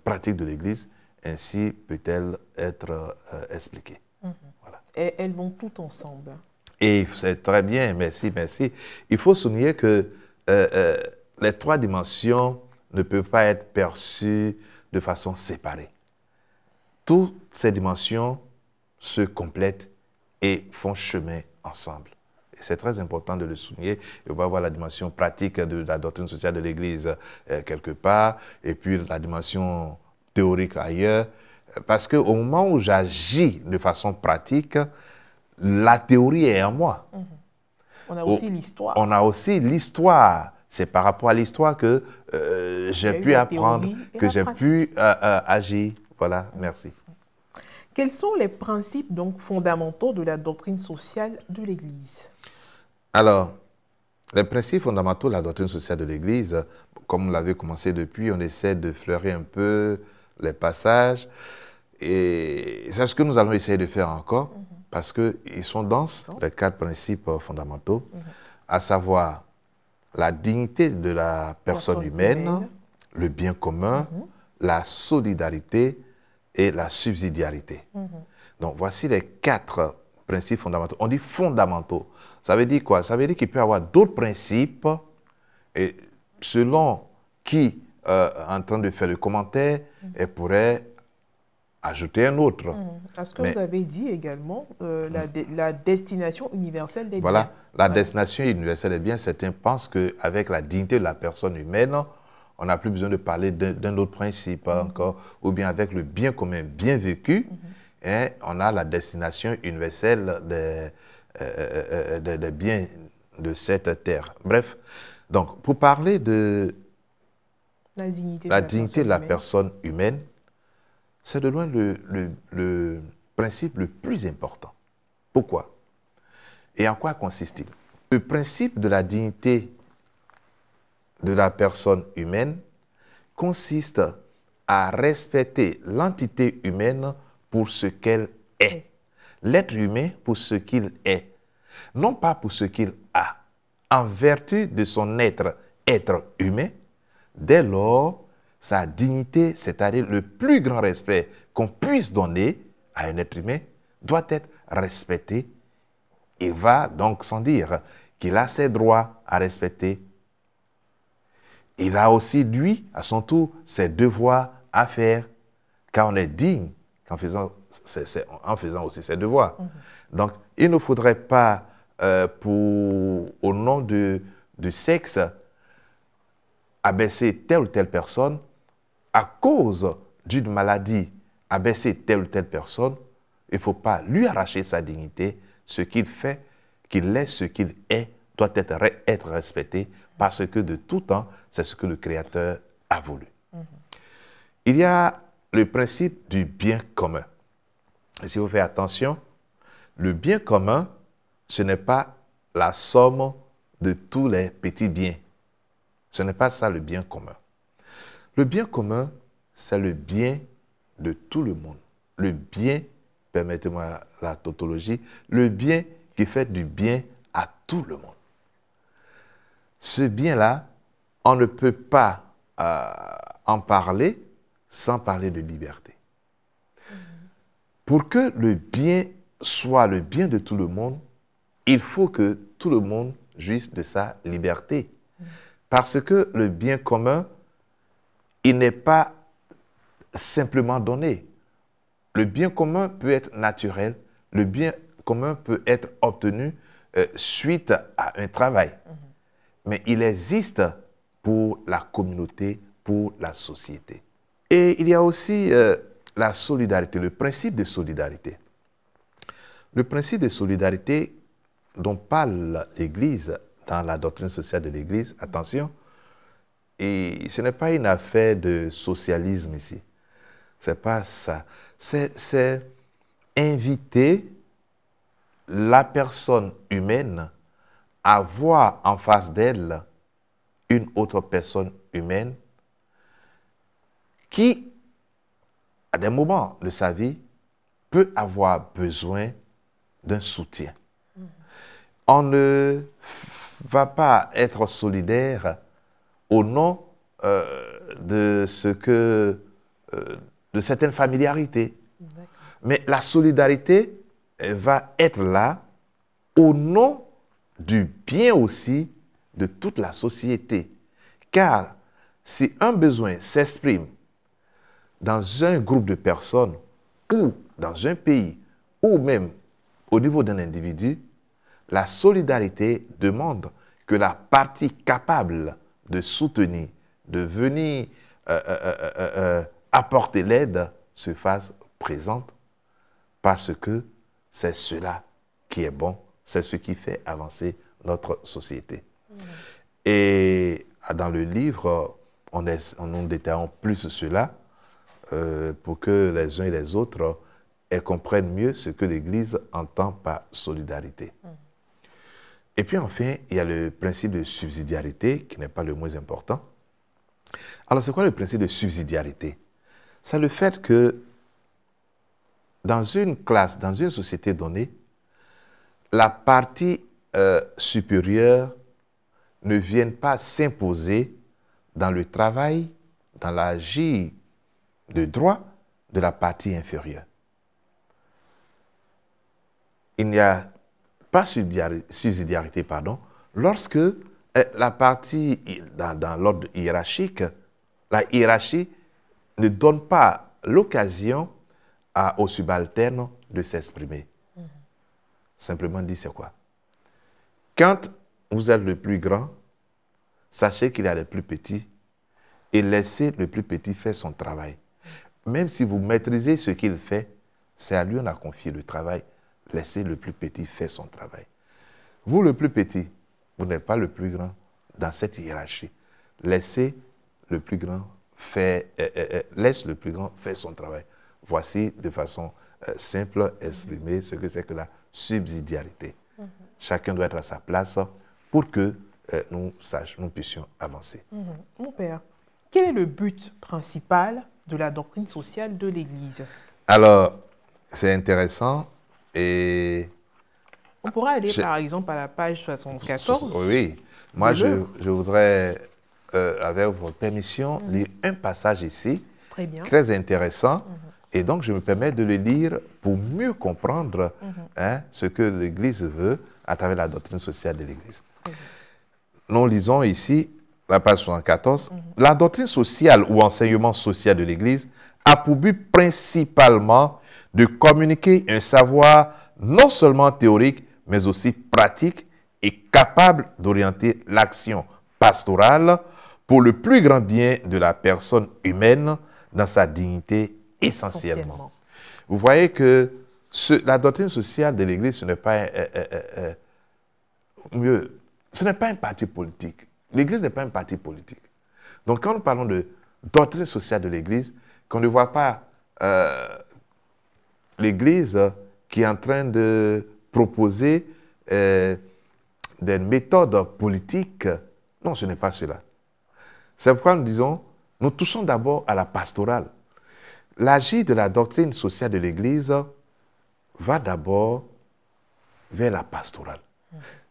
pratique de l'Église, ainsi peut-elle être expliquée. Voilà. Et elles vont toutes ensemble. Et c'est très bien, merci, merci. Il faut souligner que les trois dimensions ne peuvent pas être perçues de façon séparée. Toutes ces dimensions se complètent et font chemin ensemble. C'est très important de le souligner. Et on va voir la dimension pratique de la doctrine sociale de l'Église quelque part, et puis la dimension théorique ailleurs. Parce qu'au moment où j'agis de façon pratique, la théorie est en moi. On a aussi l'histoire. On a aussi l'histoire. C'est par rapport à l'histoire que j'ai pu apprendre, que j'ai pu agir. Voilà, merci. Quels sont les principes donc fondamentaux de la doctrine sociale de l'Église? Alors, les principes fondamentaux de la doctrine sociale de l'Église, comme vous l'avez commencé depuis, on essaie de fleurir un peu les passages. Et c'est ce que nous allons essayer de faire encore, parce qu'ils sont denses, les 4 principes fondamentaux, à savoir la dignité de la personne humaine, le bien commun, la solidarité et la subsidiarité. Donc, voici les 4 principes fondamentaux. On dit fondamentaux. Ça veut dire quoi? Ça veut dire qu'il peut y avoir d'autres principes, et selon qui en train de faire le commentaire, elle pourrait ajouter un autre. Est-ce que vous avez dit également la destination universelle des biens? Voilà, la destination universelle des biens, certains pensent qu'avec la dignité de la personne humaine, on n'a plus besoin de parler d'un autre principe encore, ou bien avec le bien commun bien vécu, et on a la destination universelle des biens de cette terre. Bref, donc pour parler de la dignité de la personne humaine, c'est de loin le principe le plus important. Pourquoi? Et en quoi consiste-t-il? Le principe de la dignité de la personne humaine consiste à respecter l'entité humaine pour ce qu'elle est. L'être humain pour ce qu'il est, non pas pour ce qu'il a. En vertu de son être humain, dès lors, sa dignité, c'est-à-dire le plus grand respect qu'on puisse donner à un être humain, doit être respecté. Il va donc sans dire qu'il a ses droits à respecter. Il a aussi, lui, à son tour, ses devoirs à faire, car on est digne en faisant aussi ses devoirs. Donc, il ne faudrait pas, au nom du sexe, abaisser telle ou telle personne, à cause d'une maladie, abaisser telle ou telle personne. Il ne faut pas lui arracher sa dignité. Ce qu'il fait, qu'il est ce qu'il est, doit être respecté, parce que de tout temps, c'est ce que le Créateur a voulu. Il y a le principe du bien commun. Et si vous faites attention, le bien commun, ce n'est pas la somme de tous les petits biens. Ce n'est pas ça le bien commun. Le bien commun, c'est le bien de tout le monde. Le bien, permettez-moi la tautologie, le bien qui fait du bien à tout le monde. Ce bien-là on ne peut pas en parler sans parler de liberté. Pour que le bien soit le bien de tout le monde, il faut que tout le monde jouisse de sa liberté. Parce que le bien commun, il n'est pas simplement donné. Le bien commun peut être naturel, le bien commun peut être obtenu suite à un travail. Mais il existe pour la communauté, pour la société. Et il y a aussi la solidarité, le principe de solidarité. Le principe de solidarité dont parle l'Église dans la doctrine sociale de l'Église, attention, et ce n'est pas une affaire de socialisme ici. Ce n'est pas ça. C'est inviter la personne humaine à voir en face d'elle une autre personne humaine qui, à des moments de sa vie, peut avoir besoin d'un soutien. On ne va pas être solidaire au nom de certaines familiarités. Mais la solidarité va être là au nom du bien aussi de toute la société. Car si un besoin s'exprime dans un groupe de personnes ou dans un pays ou même au niveau d'un individu, la solidarité demande que la partie capable de soutenir, de venir apporter l'aide se fasse présente parce que c'est cela qui est bon, c'est ce qui fait avancer notre société. Et dans le livre, on détaille plus cela pour que les uns et les autres comprennent mieux ce que l'Église entend par solidarité. Et puis enfin, il y a le principe de subsidiarité qui n'est pas le moins important. Alors, c'est quoi le principe de subsidiarité? C'est le fait que dans une classe, dans une société donnée, la partie supérieure ne vienne pas s'imposer dans le travail, dans l'agir de droit de la partie inférieure. Il n'y a pas subsidiarité, pardon, lorsque la partie dans l'ordre hiérarchique, la hiérarchie ne donne pas l'occasion aux subalternes de s'exprimer. Simplement dit, c'est quoi? Quand vous êtes le plus grand, sachez qu'il y a le plus petit et laissez le plus petit faire son travail. Même si vous maîtrisez ce qu'il fait, c'est à lui qu'on a confié le travail. Laissez le plus petit faire son travail. Vous, le plus petit, vous n'êtes pas le plus grand dans cette hiérarchie. Laissez le plus grand faire, laisse le plus grand faire son travail. Voici de façon simple exprimer ce que c'est que la subsidiarité. Chacun doit être à sa place pour que nous puissions avancer. Mon père, quel est le but principal de la doctrine sociale de l'Église? Alors, c'est intéressant et... On pourra aller par exemple à la page 74. Oui, moi je voudrais, avec votre permission, lire un passage ici, très bien, très intéressant. Et donc, je me permets de le lire pour mieux comprendre ce que l'Église veut à travers la doctrine sociale de l'Église. Nous lisons ici, la page 74, la doctrine sociale ou enseignement social de l'Église a pour but principalement de communiquer un savoir non seulement théorique, mais aussi pratique et capable d'orienter l'action pastorale pour le plus grand bien de la personne humaine dans sa dignité essentiellement. Vous voyez que la doctrine sociale de l'Église, ce n'est pas ce n'est pas un parti politique. L'Église n'est pas un parti politique. Donc, quand nous parlons de doctrine sociale de l'Église, qu'on ne voit pas l'Église qui est en train de proposer des méthodes politiques. Non, ce n'est pas cela. C'est pourquoi nous disons, nous touchons d'abord à la pastorale. L'agir de la doctrine sociale de l'Église va d'abord vers la pastorale.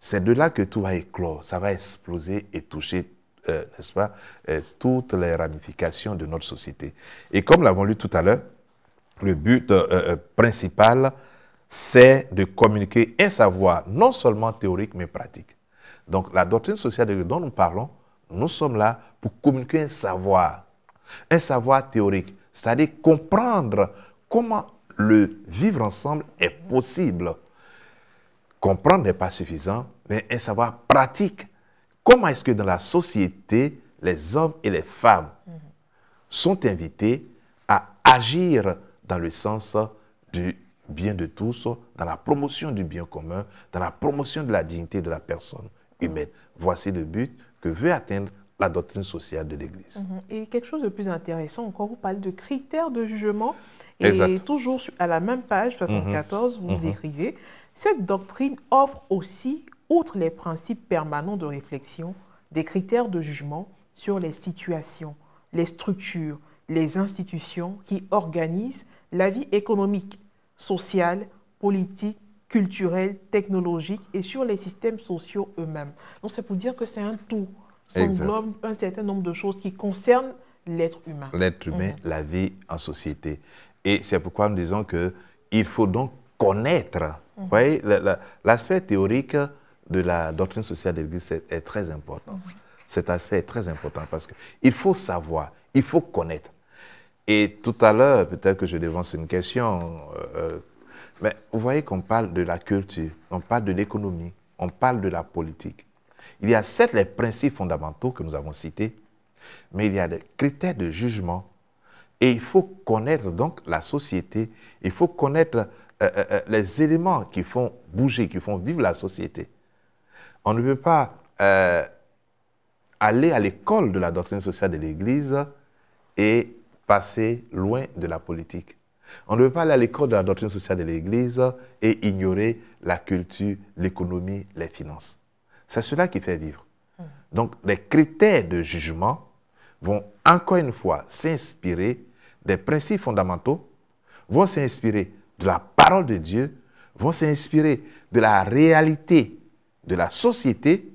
C'est de là que tout va éclore, ça va exploser et toucher n'est-ce pas, toutes les ramifications de notre société. Et comme l'avons lu tout à l'heure, le but principal, c'est de communiquer un savoir non seulement théorique, mais pratique. Donc, la doctrine sociale dont nous parlons, nous sommes là pour communiquer un savoir théorique, c'est-à-dire comprendre comment le vivre ensemble est possible. Comprendre n'est pas suffisant, mais un savoir pratique. Comment est-ce que dans la société, les hommes et les femmes sont invités à agir dans le sens du bien de tous, dans la promotion du bien commun, dans la promotion de la dignité de la personne humaine. Voici le but que veut atteindre la doctrine sociale de l'Église. Et quelque chose de plus intéressant encore, vous parlez de critères de jugement. Exact. Et toujours à la même page, 74, vous écrivez, cette doctrine offre aussi, outre les principes permanents de réflexion, des critères de jugement sur les situations, les structures, les institutions qui organisent la vie économique, sociale, politique, culturelle, technologique et sur les systèmes sociaux eux-mêmes. Donc c'est pour dire que c'est un tout. Ça englobe un certain nombre de choses qui concernent l'être humain. L'être humain, la vie en société. Et c'est pourquoi nous disons qu'il faut donc connaître. Vous voyez, l'aspect théorique de la doctrine sociale de l'Église est très important. Cet aspect est très important parce qu'il faut savoir, il faut connaître. Et tout à l'heure, peut-être que je devance une question, mais vous voyez qu'on parle de la culture, on parle de l'économie, on parle de la politique. Il y a certes les principes fondamentaux que nous avons cités, mais il y a des critères de jugement. Et il faut connaître donc la société, il faut connaître les éléments qui font bouger, qui font vivre la société. On ne peut pas aller à l'école de la doctrine sociale de l'Église et passer loin de la politique. On ne peut pas aller à l'école de la doctrine sociale de l'Église et ignorer la culture, l'économie, les finances. C'est cela qui fait vivre. Donc, les critères de jugement vont encore une fois s'inspirer des principes fondamentaux, vont s'inspirer de la parole de Dieu, vont s'inspirer de la réalité de la société,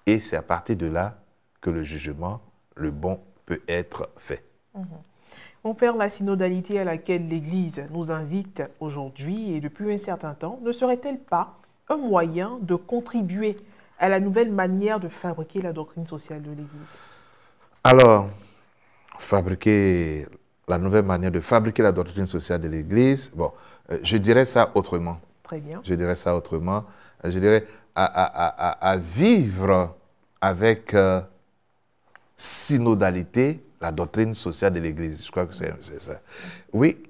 et c'est à partir de là que le jugement, le bon, peut être fait. Mon père, la synodalité à laquelle l'Église nous invite aujourd'hui et depuis un certain temps, ne serait-elle pas un moyen de contribuer à la nouvelle manière de fabriquer la doctrine sociale de l'Église? Alors, la nouvelle manière de fabriquer la doctrine sociale de l'Église, bon, je dirais ça autrement. Très bien. Je dirais ça autrement. Je dirais à vivre avec synodalité la doctrine sociale de l'Église. Je crois que c'est ça. Oui,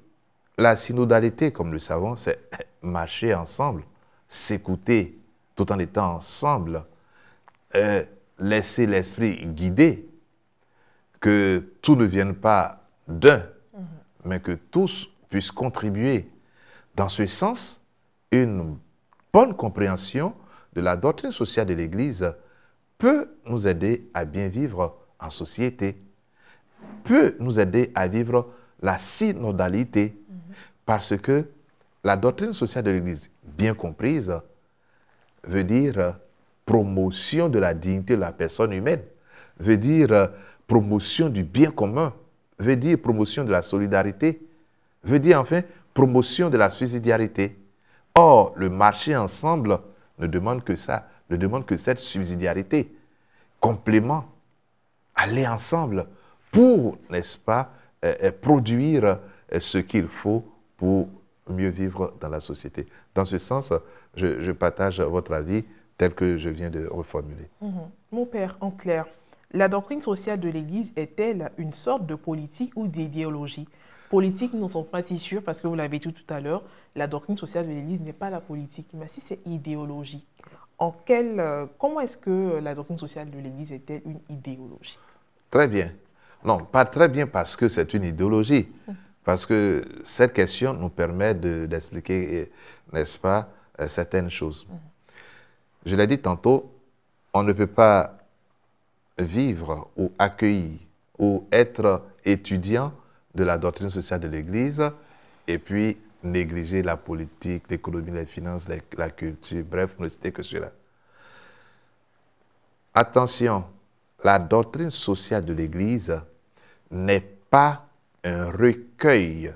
la synodalité, comme nous le savons, c'est marcher ensemble, s'écouter tout en étant ensemble, laisser l'esprit guider, que tout ne vienne pas d'un, mais que tous puissent contribuer. Dans ce sens, une bonne compréhension de la doctrine sociale de l'Église peut nous aider à bien vivre en société, peut nous aider à vivre la synodalité, parce que la doctrine sociale de l'Église, bien comprise, veut dire promotion de la dignité de la personne humaine, veut dire promotion du bien commun, veut dire promotion de la solidarité, veut dire enfin promotion de la subsidiarité. Or, le marché ensemble ne demande que ça, ne demande que cette subsidiarité, complément, aller ensemble pour, n'est-ce pas, produire ce qu'il faut pour mieux vivre dans la société. Dans ce sens, je partage votre avis tel que je viens de reformuler. Mon père, en clair, la doctrine sociale de l'Église est-elle une sorte de politique ou d'idéologie? Politique, nous ne sommes pas si sûrs parce que vous l'avez dit tout à l'heure, la doctrine sociale de l'Église n'est pas la politique, mais si c'est idéologique, comment est-ce que la doctrine sociale de l'Église est-elle une idéologie? Très bien. Non, pas très bien parce que c'est une idéologie. Parce que cette question nous permet d'expliquer, n'est-ce pas, certaines choses. Je l'ai dit tantôt, on ne peut pas vivre ou accueillir ou être étudiant de la doctrine sociale de l'Église et puis négliger la politique, l'économie, les finances, la culture, bref, ne citer que cela. Attention, la doctrine sociale de l'Église n'est pas un recueil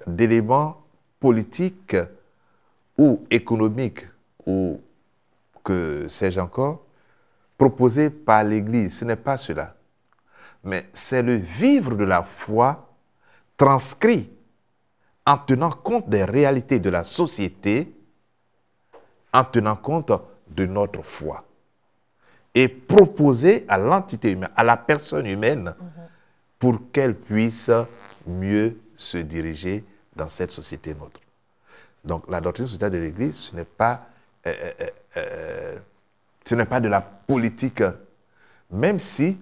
d'éléments politiques ou économiques ou que sais-je encore, proposés par l'Église. Ce n'est pas cela. Mais c'est le vivre de la foi transcrit en tenant compte des réalités de la société, en tenant compte de notre foi. Et proposer à l'entité humaine, à la personne humaine, pour qu'elle puisse mieux se diriger dans cette société nôtre. Donc la doctrine sociale de l'Église, ce n'est pas de la politique, même si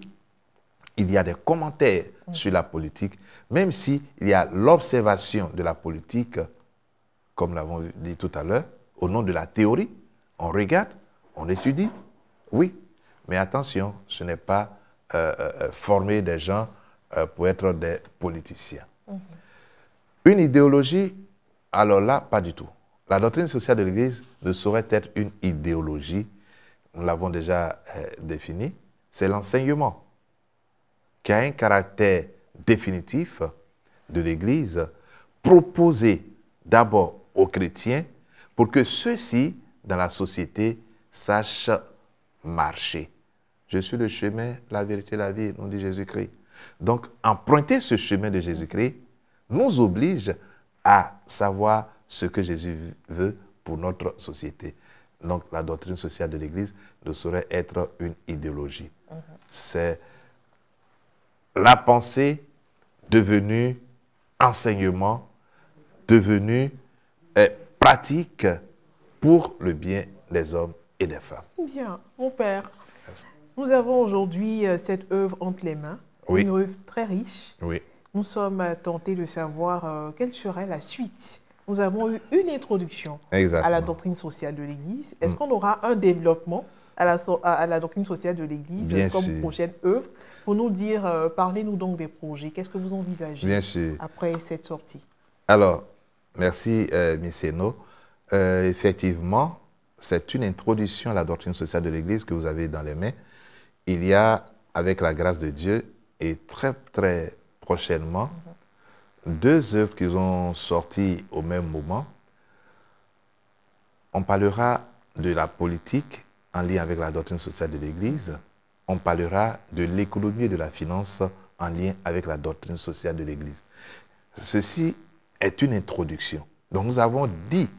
il y a des commentaires sur la politique, même si il y a l'observation de la politique, comme l'avons dit tout à l'heure, au nom de la théorie, on regarde, on étudie, oui, mais attention, ce n'est pas former des gens pour être des politiciens. Une idéologie, alors là, pas du tout. La doctrine sociale de l'Église ne saurait être une idéologie, nous l'avons déjà défini, c'est l'enseignement qui a un caractère définitif de l'Église, proposé d'abord aux chrétiens pour que ceux-ci, dans la société, sachent marcher. Je suis le chemin, la vérité, la vie, nous dit Jésus-Christ. Donc, emprunter ce chemin de Jésus-Christ nous oblige à savoir ce que Jésus veut pour notre société. Donc, la doctrine sociale de l'Église ne saurait être une idéologie. C'est la pensée devenue enseignement, devenue pratique pour le bien des hommes et des femmes. Bien, mon père, nous avons aujourd'hui cette œuvre entre les mains, oui. Une œuvre très riche. Oui. Nous sommes tentés de savoir quelle serait la suite. Nous avons eu une introduction à la doctrine sociale de l'Église. Est-ce qu'on aura un développement à la doctrine sociale de l'Église comme prochaine œuvre? Pour nous dire, parlez-nous donc des projets. Qu'est-ce que vous envisagez après cette sortie? Alors, merci Miceno. Effectivement, c'est une introduction à la doctrine sociale de l'Église que vous avez dans les mains. Il y a, avec la grâce de Dieu, et très très prochainement, deux œuvres qui ont sorti au même moment. On parlera de la politique en lien avec la doctrine sociale de l'Église. On parlera de l'économie et de la finance en lien avec la doctrine sociale de l'Église. Ceci est une introduction. Donc nous avons dit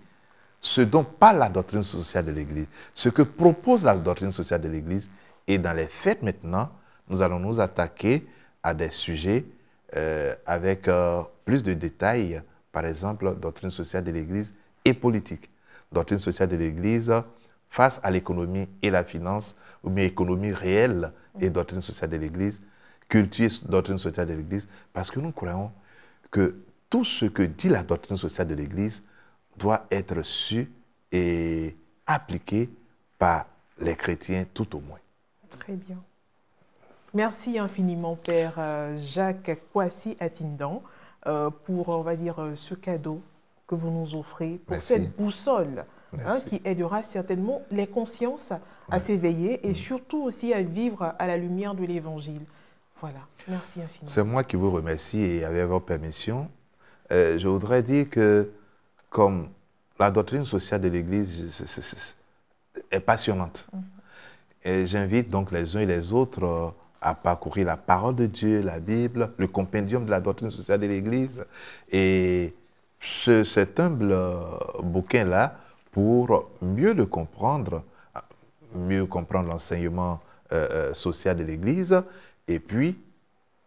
ce dont parle la doctrine sociale de l'Église, ce que propose la doctrine sociale de l'Église, et dans les faits maintenant, nous allons nous attaquer à des sujets avec plus de détails, par exemple, doctrine sociale de l'Église et politique. Doctrine sociale de l'Église face à l'économie et la finance, ou bien économie réelle et doctrine sociale de l'Église, culture et doctrine sociale de l'Église, parce que nous croyons que tout ce que dit la doctrine sociale de l'Église doit être su et appliqué par les chrétiens tout au moins. Très bien. Merci infiniment, Père Jacques Kwasi Atindan, pour, on va dire, ce cadeau que vous nous offrez, pour cette boussole qui aidera certainement les consciences à s'éveiller et surtout aussi à vivre à la lumière de l'Évangile. Voilà, merci infiniment. C'est moi qui vous remercie et avec votre permission, je voudrais dire que comme la doctrine sociale de l'Église est passionnante, et j'invite donc les uns et les autres à parcourir la parole de Dieu, la Bible, le compendium de la doctrine sociale de l'Église, et cet humble bouquin-là pour mieux le comprendre, mieux comprendre l'enseignement social de l'Église, et puis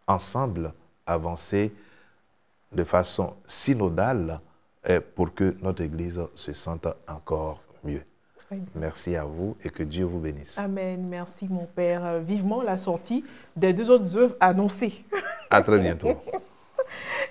ensemble avancer de façon synodale pour que notre Église se sente encore mieux. Merci à vous et que Dieu vous bénisse. Amen. Merci mon Père. Vivement la sortie des deux autres œuvres annoncées. À très bientôt.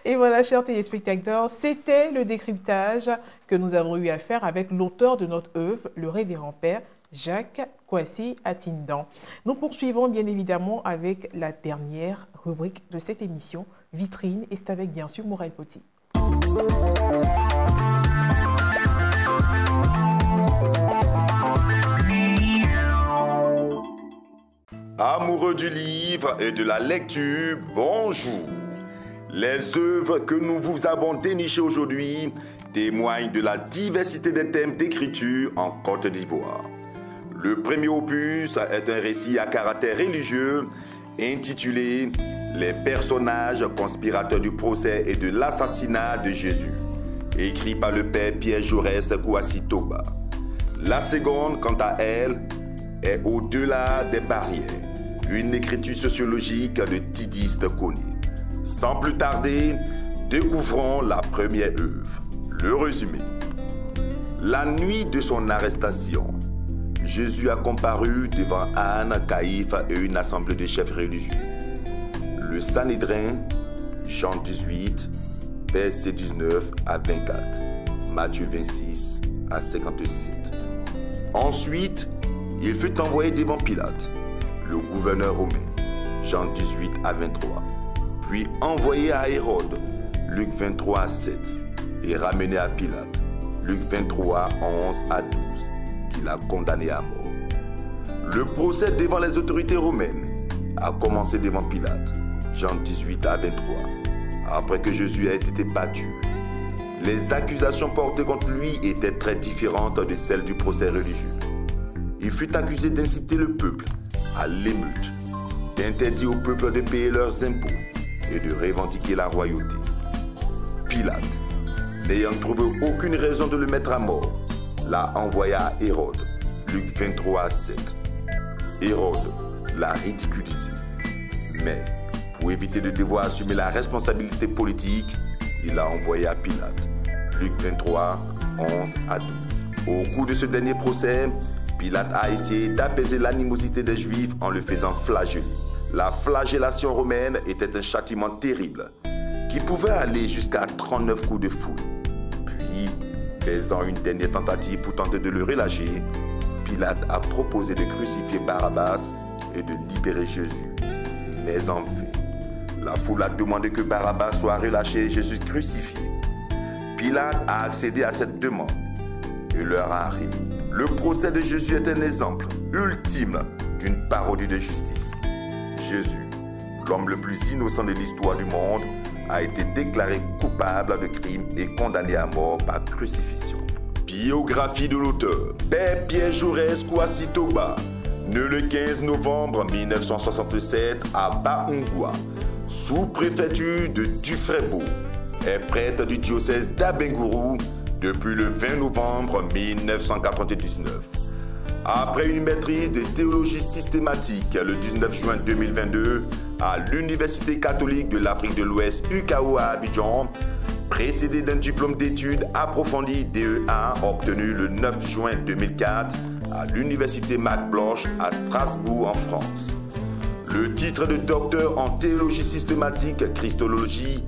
Et voilà, chers téléspectateurs, c'était le décryptage que nous avons eu à faire avec l'auteur de notre œuvre, le révérend Père Jacques Kwasi Atindan. Nous poursuivons bien évidemment avec la dernière rubrique de cette émission, Vitrine, et c'est avec bien sûr Morel Poti. Amoureux du livre et de la lecture, bonjour. Les œuvres que nous vous avons dénichées aujourd'hui témoignent de la diversité des thèmes d'écriture en Côte d'Ivoire. Le premier opus est un récit à caractère religieux intitulé « Les personnages conspirateurs du procès et de l'assassinat de Jésus », écrit par le père Pierre Jaurès Kouassi Toba. La seconde, quant à elle, est « Au-delà des barrières », une écriture sociologique de Tidis Kone. Sans plus tarder, découvrons la première œuvre, le résumé. La nuit de son arrestation, Jésus a comparu devant Anne, Caïphe et une assemblée de chefs religieux. Le Sanhédrin, Jean 18, versets 19 à 24, Matthieu 26 à 57. Ensuite, il fut envoyé devant Pilate, le gouverneur romain, Jean 18 à 23, puis envoyé à Hérode, Luc 23 à 7, et ramené à Pilate, Luc 23, 11 à 12, qu'il a condamné à mort. Le procès devant les autorités romaines a commencé devant Pilate, Jean 18 à 23, après que Jésus ait été battu. Les accusations portées contre lui étaient très différentes de celles du procès religieux. Il fut accusé d'inciter le peuple à l'émeute, d'interdire au peuple de payer leurs impôts et de revendiquer la royauté. Pilate, n'ayant trouvé aucune raison de le mettre à mort, l'a envoyé à Hérode, Luc 23 à 7. Hérode l'a ridiculisé. Mais, pour éviter de devoir assumer la responsabilité politique, il l'a envoyé à Pilate, Luc 23, 11 à 12. Au cours de ce dernier procès, Pilate a essayé d'apaiser l'animosité des Juifs en le faisant flageller. La flagellation romaine était un châtiment terrible qui pouvait aller jusqu'à 39 coups de fouet. Puis, faisant une dernière tentative pour tenter de le relâcher, Pilate a proposé de crucifier Barabbas et de libérer Jésus. Mais en vain, la foule a demandé que Barabbas soit relâché et Jésus crucifié. Pilate a accédé à cette demande et leur a remis. Le procès de Jésus est un exemple ultime d'une parodie de justice. Jésus, l'homme le plus innocent de l'histoire du monde, a été déclaré coupable de crimes et condamné à mort par crucifixion. Biographie de l'auteur. Père Pierre Jaurès Kouassi Toba, né le 15 novembre 1967 à Baoungwa, sous-préfecture de Dufrebo, est prêtre du diocèse d'Abengourou depuis le 20 novembre 1999. Après une maîtrise de théologie systématique le 19 juin 2022 à l'Université catholique de l'Afrique de l'Ouest UCAO à Abidjan, précédé d'un diplôme d'études approfondies DEA obtenu le 9 juin 2004 à l'Université Mac Bloch à Strasbourg en France. Le titre de docteur en théologie systématique Christologie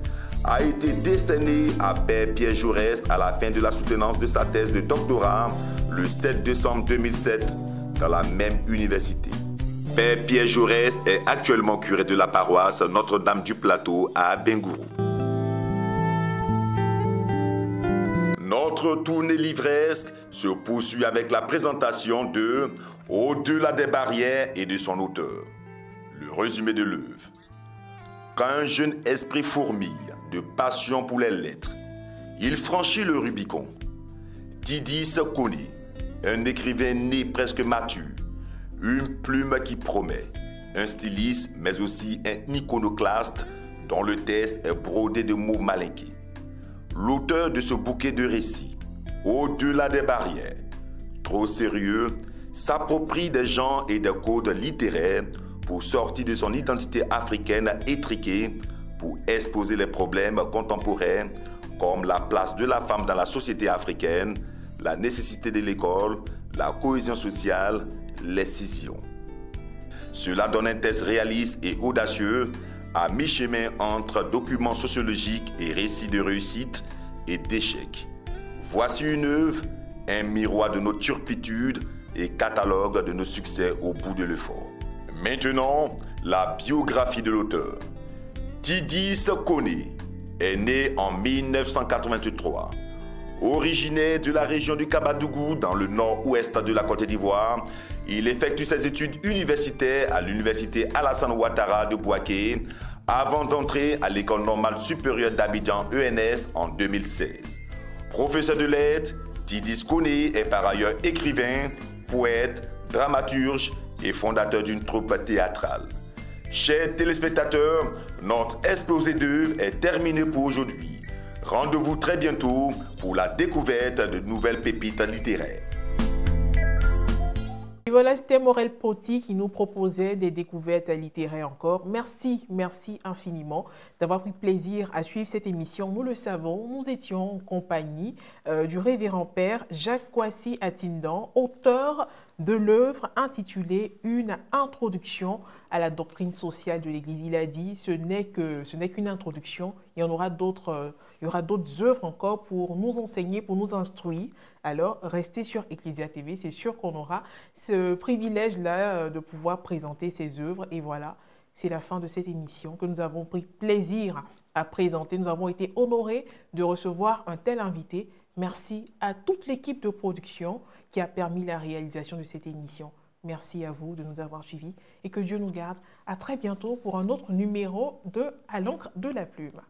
a été décerné à Père Pierre Jaurès à la fin de la soutenance de sa thèse de doctorat le 7 décembre 2007 dans la même université. Père Pierre Jaurès est actuellement curé de la paroisse Notre-Dame du Plateau à Abengourou. Notre tournée livresque se poursuit avec la présentation de « Au-delà des barrières » et de son auteur. Le résumé de l'œuvre. Quand un jeune esprit fourmille de passion pour les lettres, il franchit le Rubicon. Tidis Kone, un écrivain né presque mature, une plume qui promet, un styliste mais aussi un iconoclaste dont le texte est brodé de mots malinqués. L'auteur de ce bouquet de récits, Au-delà des barrières, trop sérieux, s'approprie des genres et des codes littéraires pour sortir de son identité africaine étriquée, pour exposer les problèmes contemporains comme la place de la femme dans la société africaine, la nécessité de l'école, la cohésion sociale, les scissions. Cela donne un texte réaliste et audacieux, à mi-chemin entre documents sociologiques et récits de réussite et d'échecs. Voici une œuvre, un miroir de nos turpitudes et catalogue de nos succès au bout de l'effort. Maintenant, la biographie de l'auteur. Tidis Kone est né en 1983. Originaire de la région du Kabadougou dans le nord-ouest de la Côte d'Ivoire, Il effectue ses études universitaires à l'université Alassane Ouattara de Bouaké avant d'entrer à l'École normale supérieure d'Abidjan ENS en 2016. Professeur de lettres, Tidis Koné est par ailleurs écrivain, poète, dramaturge et fondateur d'une troupe théâtrale. Chers téléspectateurs, notre exposé d'œuvres est terminé pour aujourd'hui. Rendez-vous très bientôt pour la découverte de nouvelles pépites littéraires. Et voilà, c'était Morel Poti qui nous proposait des découvertes littéraires encore. Merci infiniment d'avoir pris plaisir à suivre cette émission. Nous le savons, nous étions en compagnie du révérend père Jacques Kwasi Atindan, auteur de l'œuvre intitulée « Une introduction à la doctrine sociale de l'Église ». Il a dit, ce n'est qu'une introduction, il y aura d'autres œuvres encore pour nous enseigner, pour nous instruire. Alors, restez sur Ecclesia TV, c'est sûr qu'on aura ce privilège-là de pouvoir présenter ces œuvres. Et voilà, c'est la fin de cette émission que nous avons pris plaisir à présenter. Nous avons été honorés de recevoir un tel invité. Merci à toute l'équipe de production qui a permis la réalisation de cette émission. Merci à vous de nous avoir suivis et que Dieu nous garde. À très bientôt pour un autre numéro de À l'encre de la plume.